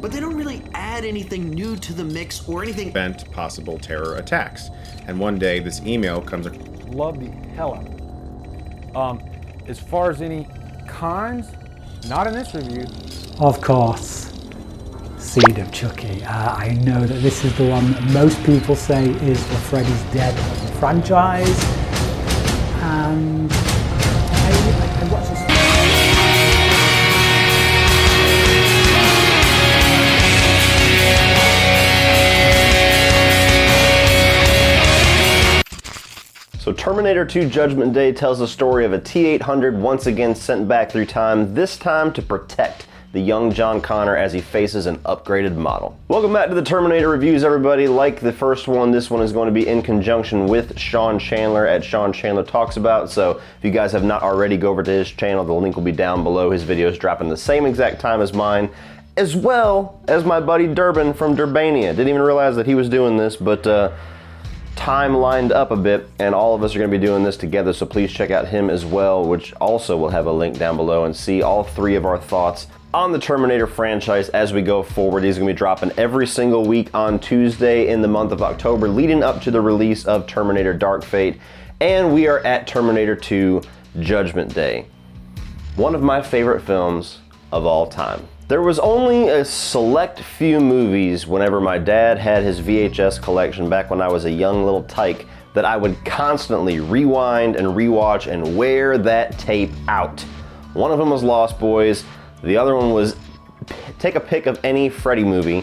but they don't really add anything new to the mix or anything. Prevent possible terror attacks. And one day this email comes. Love the hell out of it. As far as any cons, not in this review. Of course, Seed of Chucky. I know that this is the one that most people say is the Freddy's Dead franchise. And I watched this. So Terminator 2 Judgment Day tells the story of a T-800 once again sent back through time, this time to protect the young John Connor as he faces an upgraded model. Welcome back to the Terminator reviews, everybody. Like the first one, this one is going to be in conjunction with Sean Chandler at Sean Chandler Talks About. So if you guys have not already, go over to his channel. The link will be down below. His videos dropping the same exact time as mine, as well as my buddy Durban from Durbania. Didn't even realize that he was doing this, but time lined up a bit, and all of us are going to be doing this together, so please check out him as well, which also will have a link down below, and see all three of our thoughts on the Terminator franchise as we go forward. These are going to be dropping every single week on Tuesday in the month of October, leading up to the release of Terminator Dark Fate, and we are at Terminator 2 Judgment Day. One of my favorite films of all time. There was only a select few movies whenever my dad had his VHS collection back when I was a young little tyke that I would constantly rewind and rewatch and wear that tape out. One of them was Lost Boys, the other one was take a pick of any Freddy movie,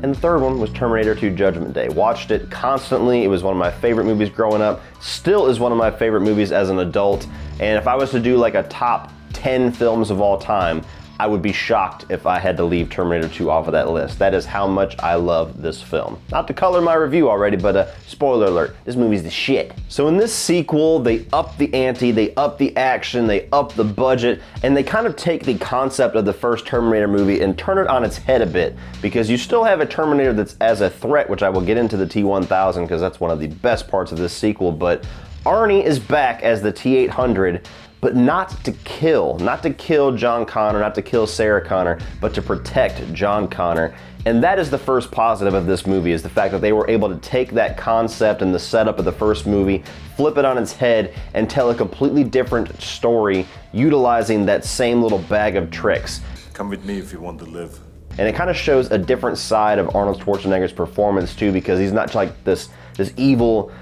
and the third one was Terminator 2 Judgment Day. Watched it constantly. It was one of my favorite movies growing up, still is one of my favorite movies as an adult, and if I was to do like a top 10 films of all time, I would be shocked if I had to leave Terminator 2 off of that list. That is how much I love this film. Not to color my review already, but spoiler alert, this movie's the shit. So in this sequel, they up the ante, they up the action, they up the budget, and they kind of take the concept of the first Terminator movie and turn it on its head a bit, because you still have a Terminator that's as a threat, which I will get into the T-1000 because that's one of the best parts of this sequel, but Arnie is back as the T-800, but not to kill John Connor, not to kill Sarah Connor, but to protect John Connor. And that is the first positive of this movie, is the fact that they were able to take that concept and the setup of the first movie, flip it on its head, and tell a completely different story utilizing that same little bag of tricks. Come with me if you want to live. And it kind of shows a different side of Arnold Schwarzenegger's performance too, because he's not like this evil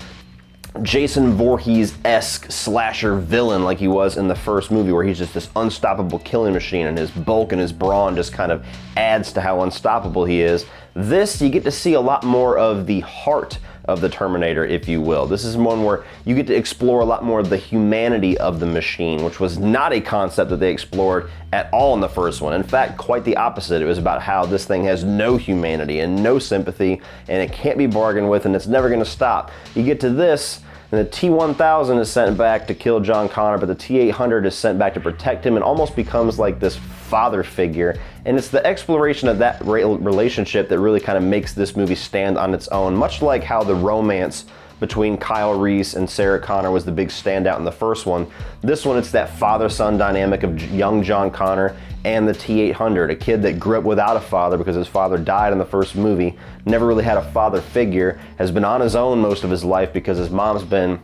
Jason Voorhees-esque slasher villain like he was in the first movie, where he's just this unstoppable killing machine and his bulk and his brawn just kind of adds to how unstoppable he is. This, you get to see a lot more of the heart of the Terminator, if you will. This is one where you get to explore a lot more of the humanity of the machine, which was not a concept that they explored at all in the first one. In fact, quite the opposite. It was about how this thing has no humanity and no sympathy, and it can't be bargained with, and it's never going to stop. You get to this, and the T-1000 is sent back to kill John Connor, but the T-800 is sent back to protect him and almost becomes like this father figure. And it's the exploration of that relationship that really kind of makes this movie stand on its own, much like how the romance between Kyle Reese and Sarah Connor was the big standout in the first one. This one, it's that father-son dynamic of young John Connor and the T-800, a kid that grew up without a father because his father died in the first movie, never really had a father figure, has been on his own most of his life because his mom's been,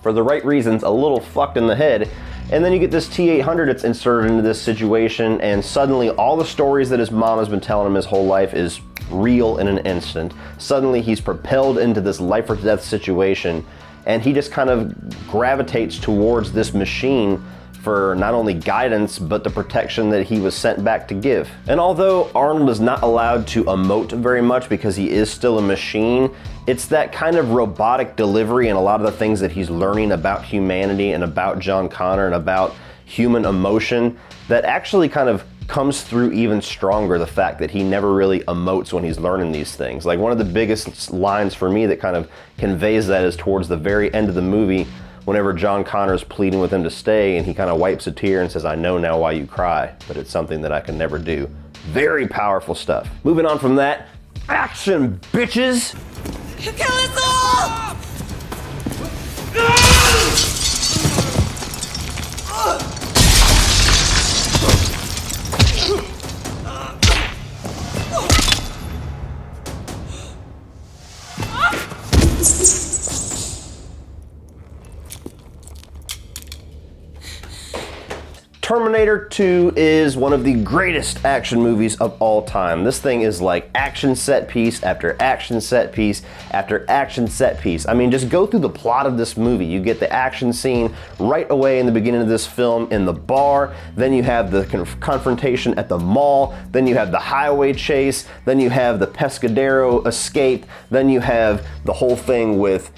for the right reasons, a little fucked in the head. And then you get this T-800 that's inserted into this situation, and suddenly all the stories that his mom has been telling him his whole life is real in an instant. Suddenly he's propelled into this life or death situation, and he just kind of gravitates towards this machine for not only guidance, but the protection that he was sent back to give. And although Arnold is not allowed to emote very much because he is still a machine, it's that kind of robotic delivery and a lot of the things that he's learning about humanity and about John Connor and about human emotion that actually kind of comes through even stronger, the fact that he never really emotes when he's learning these things. Like, one of the biggest lines for me that kind of conveys that is towards the very end of the movie, whenever John Connor's pleading with him to stay, and he kind of wipes a tear and says, "I know now why you cry, but it's something that I can never do." Very powerful stuff. Moving on from that, action, bitches! Kill us all! Terminator 2 is one of the greatest action movies of all time. This thing is like action set piece after action set piece after action set piece. I mean, just go through the plot of this movie. You get the action scene right away in the beginning of this film in the bar, then you have the confrontation at the mall, then you have the highway chase, then you have the Pescadero escape, then you have the whole thing with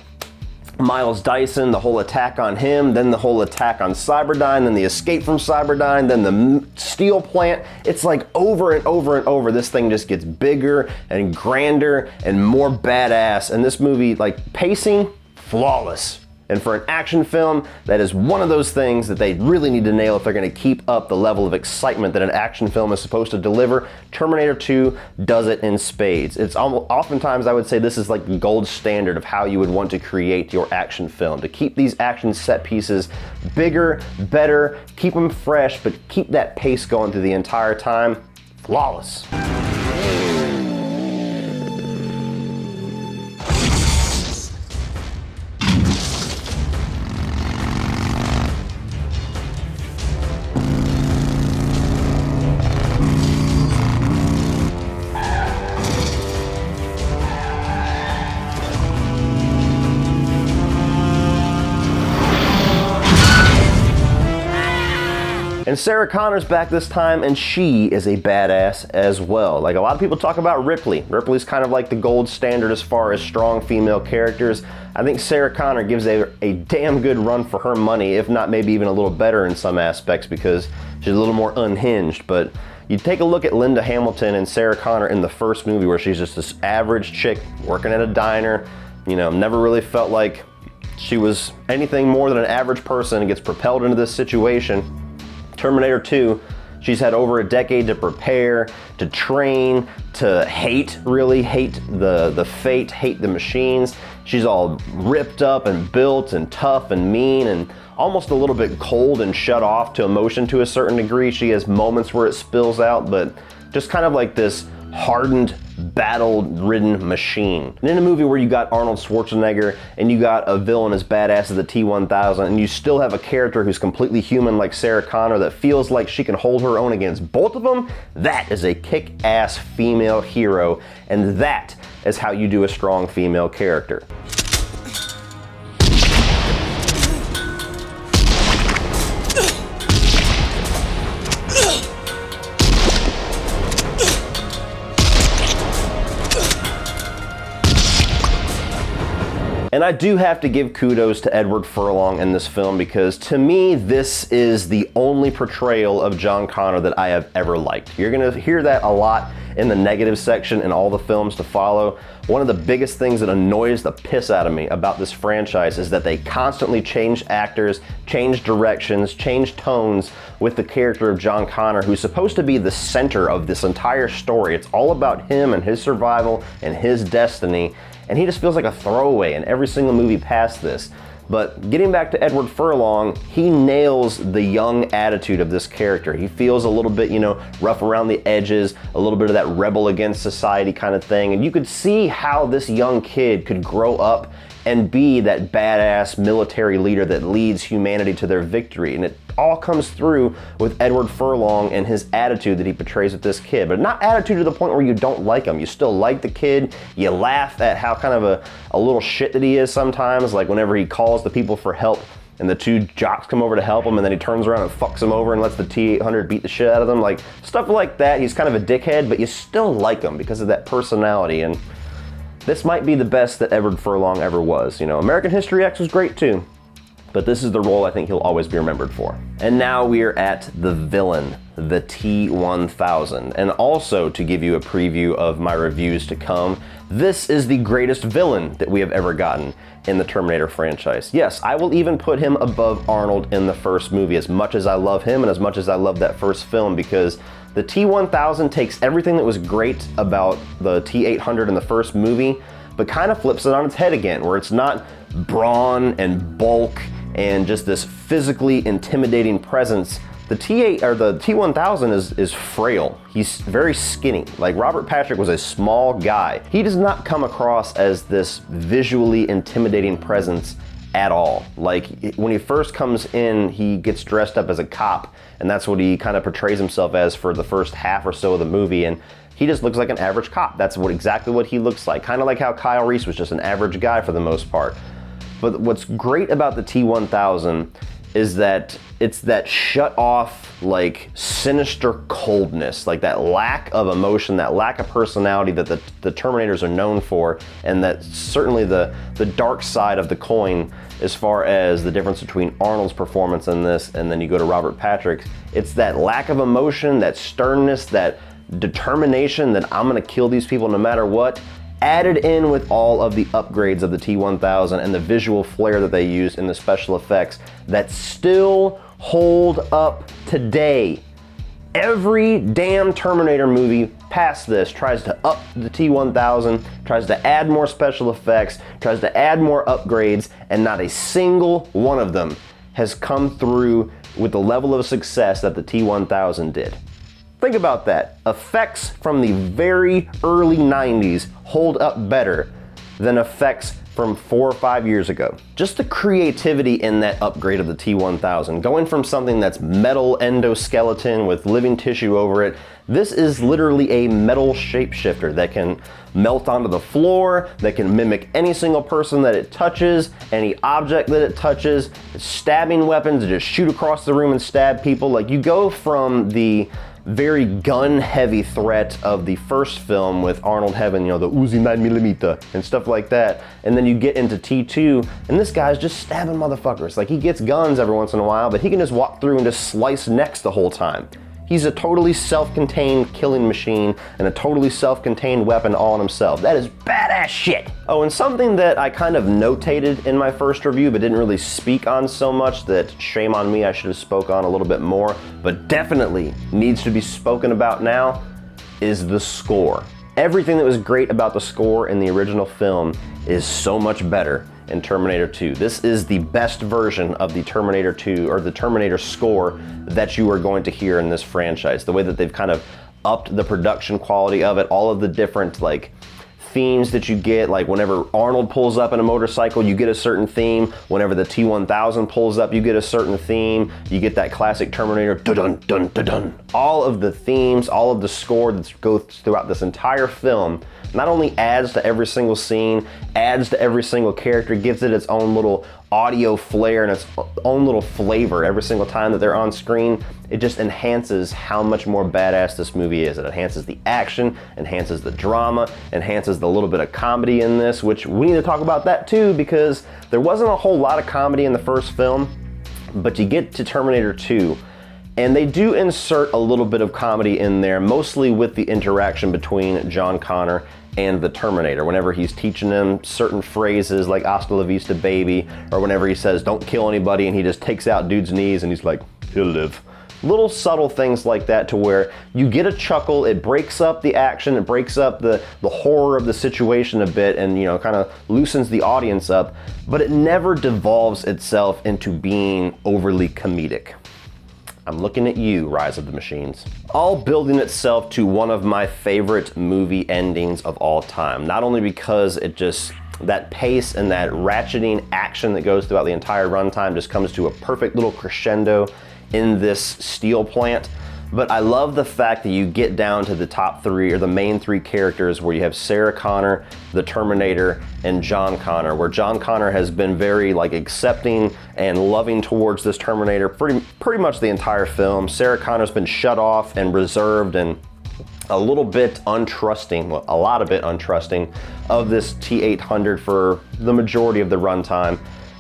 Miles Dyson, the whole attack on him, then the whole attack on Cyberdyne, then the escape from Cyberdyne, then the steel plant. It's like over and over and over, this thing just gets bigger and grander and more badass. And this movie, like, pacing, flawless. And for an action film, that is one of those things that they really need to nail if they're gonna keep up the level of excitement that an action film is supposed to deliver. Terminator 2 does it in spades. It's oftentimes, I would say, this is like the gold standard of how you would want to create your action film. To keep these action set pieces bigger, better, keep them fresh, but keep that pace going through the entire time. Flawless. And Sarah Connor's back this time, and she is a badass as well. Like, a lot of people talk about Ripley. Ripley's kind of like the gold standard as far as strong female characters. I think Sarah Connor gives a damn good run for her money, if not maybe even a little better in some aspects, because she's a little more unhinged. But you take a look at Linda Hamilton and Sarah Connor in the first movie, where she's just this average chick working at a diner, you know, never really felt like she was anything more than an average person, and gets propelled into this situation. Terminator 2, she's had over a decade to prepare, to train, to hate the fate, hate the machines. She's all ripped up and built and tough and mean and almost a little bit cold and shut off to emotion to a certain degree. She has moments where it spills out, but just kind of like this hardened, battle-ridden machine. And in a movie where you got Arnold Schwarzenegger and you got a villain as badass as the T-1000, and you still have a character who's completely human like Sarah Connor that feels like she can hold her own against both of them, that is a kick-ass female hero, and that is how you do a strong female character. And I do have to give kudos to Edward Furlong in this film, because to me, this is the only portrayal of John Connor that I have ever liked. You're gonna hear that a lot in the negative section in all the films to follow. One of the biggest things that annoys the piss out of me about this franchise is that they constantly change actors, change directions, change tones with the character of John Connor, who's supposed to be the center of this entire story. It's all about him and his survival and his destiny. And he just feels like a throwaway in every single movie past this. But getting back to Edward Furlong, he nails the young attitude of this character. He feels a little bit, you know, rough around the edges, a little bit of that rebel against society kind of thing. And you could see how this young kid could grow up and be that badass military leader that leads humanity to their victory. And it all comes through with Edward Furlong and his attitude that he portrays with this kid. But not attitude to the point where you don't like him. You still like the kid. You laugh at how kind of a little shit that he is sometimes, like whenever he calls the people for help and the two jocks come over to help him, and then he turns around and fucks him over and lets the T-800 beat the shit out of them. Like, stuff like that. He's kind of a dickhead, but you still like him because of that personality. And this might be the best that Edward Furlong ever was. You know, American History X was great too, but this is the role I think he'll always be remembered for. And now we are at the villain, the T-1000. And also, to give you a preview of my reviews to come, this is the greatest villain that we have ever gotten in the Terminator franchise. Yes, I will even put him above Arnold in the first movie, as much as I love him and as much as I love that first film, because the T-1000 takes everything that was great about the T-800 in the first movie, but kind of flips it on its head again, where it's not brawn and bulk and just this physically intimidating presence. The T-1000 is frail. He's very skinny. Like, Robert Patrick was a small guy. He does not come across as this visually intimidating presence at all. Like, when he first comes in, he gets dressed up as a cop, and that's what he kind of portrays himself as for the first half or so of the movie, and he just looks like an average cop. That's exactly what he looks like. Kind of like how Kyle Reese was just an average guy for the most part. But what's great about the T-1000 is that it's that shut off, like, sinister coldness, like that lack of emotion, that lack of personality that the Terminators are known for, and that's certainly the dark side of the coin as far as the difference between Arnold's performance in this and then you go to Robert Patrick's. It's that lack of emotion, that sternness, that determination that I'm gonna kill these people no matter what, added in with all of the upgrades of the T-1000 and the visual flair that they use in the special effects that still hold up today. Every damn Terminator movie past this tries to up the T-1000, tries to add more special effects, tries to add more upgrades, and not a single one of them has come through with the level of success that the T-1000 did. Think about that. Effects from the very early 90s hold up better than effects from 4 or 5 years ago. Just the creativity in that upgrade of the T-1000, going from something that's metal endoskeleton with living tissue over it, this is literally a metal shapeshifter that can melt onto the floor, that can mimic any single person that it touches, any object that it touches, stabbing weapons to just shoot across the room and stab people. Like, you go from the very gun-heavy threat of the first film with Arnold having, you know, the Uzi 9mm and stuff like that, and then you get into T2, and this guy's just stabbing motherfuckers. Like, he gets guns every once in a while, but he can just walk through and just slice necks the whole time. He's a totally self-contained killing machine and a totally self-contained weapon all in himself. That is badass shit. Oh, and something that I kind of notated in my first review but didn't really speak on so much, that shame on me, I should have spoke on a little bit more, but definitely needs to be spoken about now, is the score. Everything that was great about the score in the original film is so much better in Terminator 2. This is the best version of the Terminator 2, or the Terminator score, that you are going to hear in this franchise. The way that they've kind of upped the production quality of it, all of the different, like, themes that you get, like whenever Arnold pulls up in a motorcycle, you get a certain theme. Whenever the T-1000 pulls up, you get a certain theme. You get that classic Terminator, dun dun dun dun. All of the themes, all of the score that goes throughout this entire film not only adds to every single scene, adds to every single character, gives it its own little audio flair and its own little flavor every single time that they're on screen. It just enhances how much more badass this movie is. It enhances the action, enhances the drama, enhances the little bit of comedy in this, which we need to talk about that too, because there wasn't a whole lot of comedy in the first film, but you get to Terminator 2, and they do insert a little bit of comedy in there, mostly with the interaction between John Connor and the Terminator. Whenever he's teaching him certain phrases like "Hasta la vista, baby," or whenever he says "don't kill anybody," and he just takes out dude's knees and he's like, "he'll live." Little subtle things like that to where you get a chuckle, it breaks up the action, it breaks up the horror of the situation a bit, and, you know, kind of loosens the audience up, but it never devolves itself into being overly comedic. I'm looking at you, Rise of the Machines. All building itself to one of my favorite movie endings of all time. Not only because it just, that pace and that ratcheting action that goes throughout the entire runtime just comes to a perfect little crescendo in this steel plant, but I love the fact that you get down to the top three, or the main three characters, where you have Sarah Connor, the Terminator, and John Connor, where John Connor has been very, like, accepting and loving towards this Terminator pretty much the entire film. Sarah Connor's been shut off and reserved and a little bit untrusting, well, a lot of it untrusting of this T-800 for the majority of the runtime.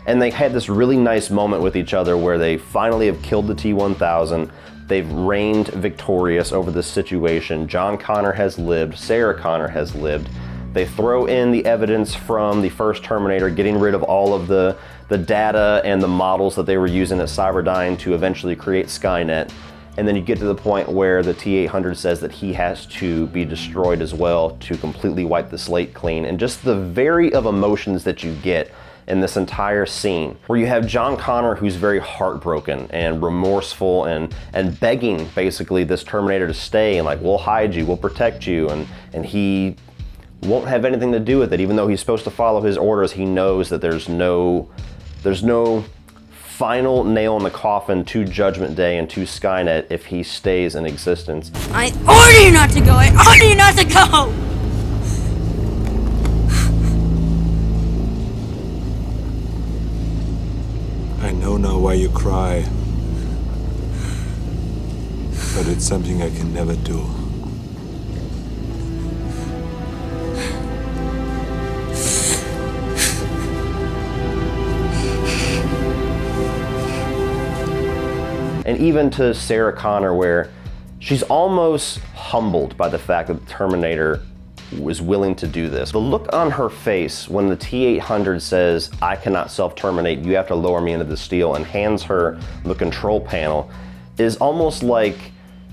And they had this really nice moment with each other where they finally have killed the T-1000. They've reigned victorious over this situation. John Connor has lived, Sarah Connor has lived. They throw in the evidence from the first Terminator, getting rid of all of the data and the models that they were using at Cyberdyne to eventually create Skynet. And then you get to the point where the T-800 says that he has to be destroyed as well to completely wipe the slate clean. And just the vary of emotions that you get in this entire scene, where you have John Connor, who's very heartbroken and remorseful and begging basically this Terminator to stay, and like, we'll hide you, we'll protect you, and he won't have anything to do with it. Even though he's supposed to follow his orders, he knows that there's no There's no final nail in the coffin to Judgment Day and to Skynet if he stays in existence. I order you not to go! I order you not to go! I know now why you cry. But it's something I can never do. And even to Sarah Connor, where she's almost humbled by the fact that the Terminator was willing to do this. The look on her face when the T-800 says, "I cannot self-terminate, you have to lower me into the steel," and hands her the control panel, is almost like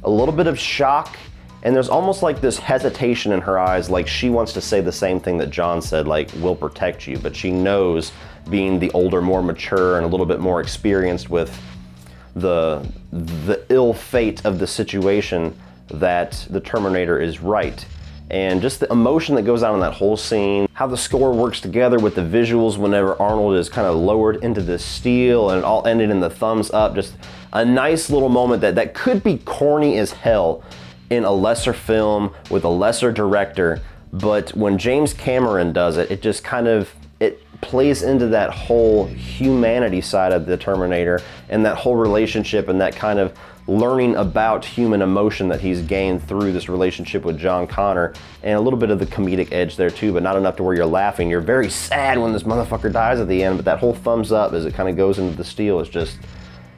a little bit of shock, and there's almost like this hesitation in her eyes, like she wants to say the same thing that John said, like, "We'll protect you," but she knows, being the older, more mature, and a little bit more experienced with the ill fate of the situation, that the Terminator is right. And just the emotion that goes on in that whole scene, how the score works together with the visuals whenever Arnold is kind of lowered into the steel and it all ended in the thumbs up. Just a nice little moment that could be corny as hell in a lesser film with a lesser director, but when James Cameron does it, it just kind of, it plays into that whole humanity side of the Terminator and that whole relationship and that kind of learning about human emotion that he's gained through this relationship with John Connor, and a little bit of the comedic edge there too, but not enough to where you're laughing. You're very sad when this motherfucker dies at the end, but that whole thumbs up as it kind of goes into the steel is just,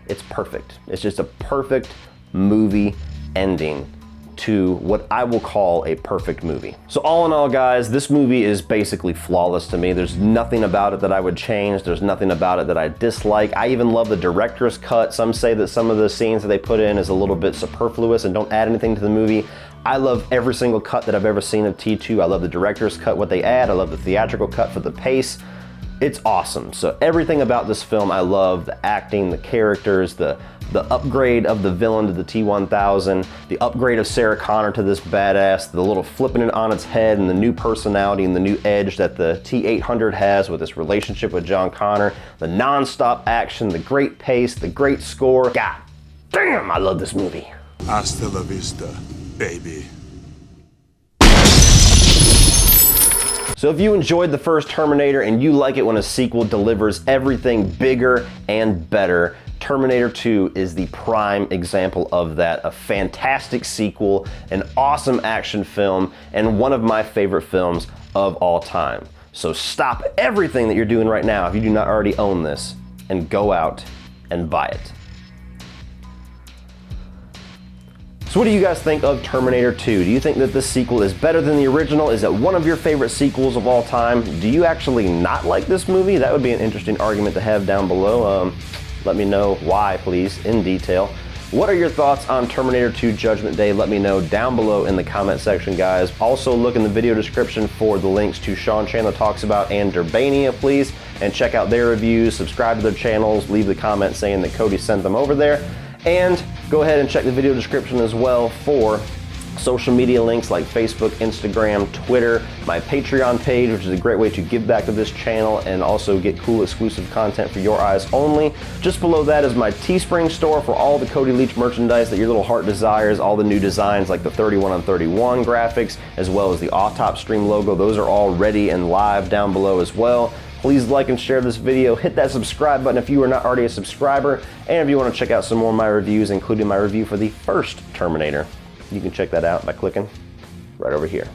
it's perfect. It's just a perfect movie ending to what I will call a perfect movie. So all in all, guys, this movie is basically flawless to me. There's nothing about it that I would change. There's nothing about it that I dislike. I even love the director's cut. Some say that some of the scenes that they put in is a little bit superfluous and don't add anything to the movie. I love every single cut that I've ever seen of T2. I love the director's cut, what they add. I love the theatrical cut for the pace. It's awesome. So everything about this film I love. The acting, the characters, the upgrade of the villain to the T-1000, the upgrade of Sarah Connor to this badass, the little flipping it on its head, and the new personality and the new edge that the T-800 has with this relationship with John Connor, the non-stop action, the great pace, the great score. God damn, I love this movie. Hasta la vista, baby. So if you enjoyed the first Terminator and you like it when a sequel delivers everything bigger and better, Terminator 2 is the prime example of that. A fantastic sequel, an awesome action film, and one of my favorite films of all time. So stop everything that you're doing right now if you do not already own this and go out and buy it. So what do you guys think of Terminator 2? Do you think that this sequel is better than the original? Is it one of your favorite sequels of all time? Do you actually not like this movie? That would be an interesting argument to have down below. Let me know why, please, in detail. What are your thoughts on Terminator 2 Judgment Day? Let me know down below in the comment section, guys. Also, look in the video description for the links to Sean Chandler Talks About and Durbania, please, and check out their reviews, subscribe to their channels, leave the comment saying that Cody sent them over there, and go ahead and check the video description as well for social media links like Facebook, Instagram, Twitter, my Patreon page, which is a great way to give back to this channel and also get cool exclusive content for your eyes only. Just below that is my Teespring store for all the Cody Leach merchandise that your little heart desires, all the new designs like the 31-on-31 graphics, as well as the Off-Top Stream logo. Those are all ready and live down below as well. Please like and share this video. Hit that subscribe button if you are not already a subscriber. And if you want to check out some more of my reviews, including my review for the first Terminator, you can check that out by clicking right over here.